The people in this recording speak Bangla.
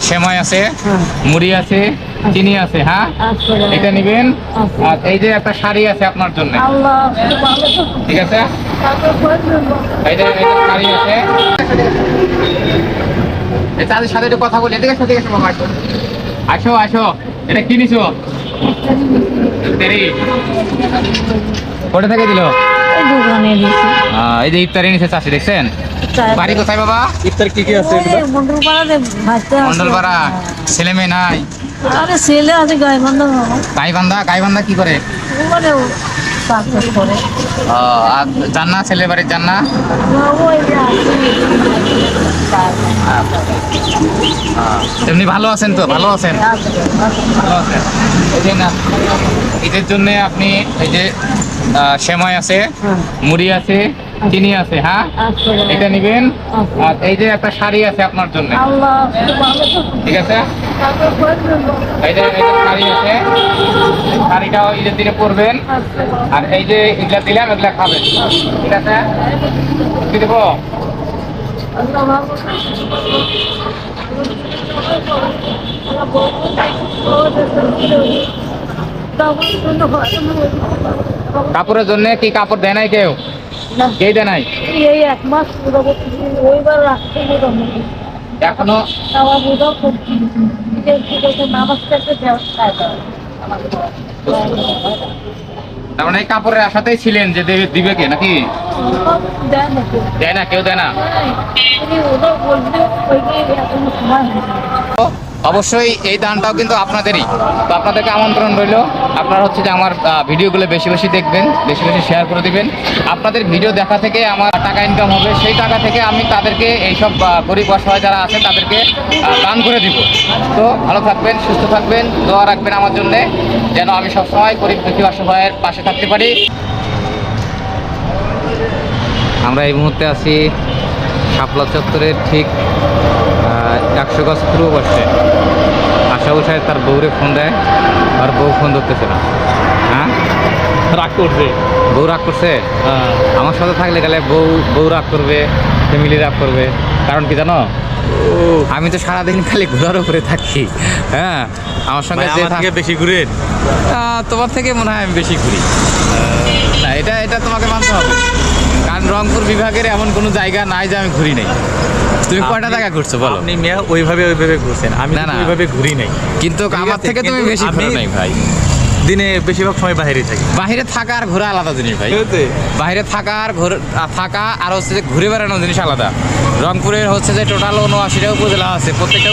সেমাই আছে, মুড়ি আছে, চিনি আছে। হ্যাঁ, এটা নেবেন। আর এই যে একটা শাড়ি আছে আপনার জন্য, ঠিক আছে? এই যে শাড়ি আছে। তাদের সাথে একটু কথা বলি। এদিকে আসো, এদিকে আসো বাবা, আসো আসো আসো। এটা কি নিছো? কোথা থেকে দিল? এই যে ইফতারি নিচে চাষি, দেখছেন? বাড়ি কোথায় বাবা? ইফতার কি কি আছে? মন্ডলপাড়া। ছেলে মেয়ে নাই? আরে ছেলে আছে গাইবান্ধা। গাইবান্ধা কি করে? আর জান্না, ছেলে বাড়ির জান্না। এমনি ভালো আছেন তো? ভালো আছেন, ভালো আছেন। এই যে না, ঈদের জন্য আপনি এই যে সেমাই আছে, মুড়ি আছে, চিনি আছে। হ্যাঁ, এটা নেবেন। আর এই যে একটা শাড়ি আছে আপনার জন্য, ঠিক আছে? এই যে শাড়ি আছে, শাড়িটাও ঈদের দিনে পরবেন। আর এই যে এগুলা দিলাম, এগুলা খাবেন, ঠিক আছে? কি দেবো? কাপড়ের জন্য কি কাপড় দেয় নাই কেউ? কে দেয় নাই? এই এক মাস ওইবার রাখতে এখনো তার মানে এই কাপড়ের আশাতেই ছিলেন যে দিবে কে, নাকি? দেয় না, কেউ দেয় না। অবশ্যই এই দানটাও কিন্তু আপনাদেরই। তো আপনাদেরকে আমন্ত্রণ রইল। আপনারা হচ্ছে যে আমার ভিডিওগুলো বেশি বেশি দেখবেন, বেশি বেশি শেয়ার করে দিবেন। আপনাদের ভিডিও দেখা থেকে আমার টাকা ইনকাম হবে, সেই টাকা থেকে আমি তাদেরকে এইসব গরিব অসহায় যারা আছে তাদেরকে দান করে দিব। তো ভালো থাকবেন, সুস্থ থাকবেন, দোয়া রাখবেন আমার জন্যে, যেন আমি সবসময় গরিব দুঃখী অসহায়ের পাশে থাকতে পারি। আমরা এই মুহূর্তে আছি শাপলা চত্বরের ঠিক 100 গজ পূর্ব পাশে। আশাবু সাহেব তার বউরে ফোন দেয়, আর বউ ফোন ধরতেছে না। হ্যাঁ, রাগ করছে। বউ রাগ করছে? আমার সাথে থাকলে গেলে বউ রাগ করবে, ফ্যামিলি রাগ করবে। কারণ কি জানো? আমি তো সারাদিন খালি ঘোরার উপরে থাকি। হ্যাঁ, আমার সঙ্গে বেশি ঘুরেন। তোমার থেকে মনে হয় আমি বেশি ঘুরি না। এটা তোমাকে মানতে হবে, কারণ রংপুর বিভাগের এমন কোনো জায়গা নাই যে আমি ঘুরি নাই। তুমি কয়টা জায়গা ঘুরছো বলো? আপনি মেয়ে ওইভাবে ঘুরছেন, আমি না ওইভাবে ঘুরি নাই। কিন্তু আমার থেকে তুমি বেশি ঘুরো নাই ভাই। দিনে বেশিরভাগ সময় বাইরে থাকি। বাইরে থাকা আর ঘোরা আলাদা জিনিস ভাই। বাইরে থাকা আর হচ্ছে যে ঘুরে বেড়ানোর জিনিস আলাদা। রংপুরের হচ্ছে যে টোটাল 79টা উপজেলা আছে, প্রত্যেকটা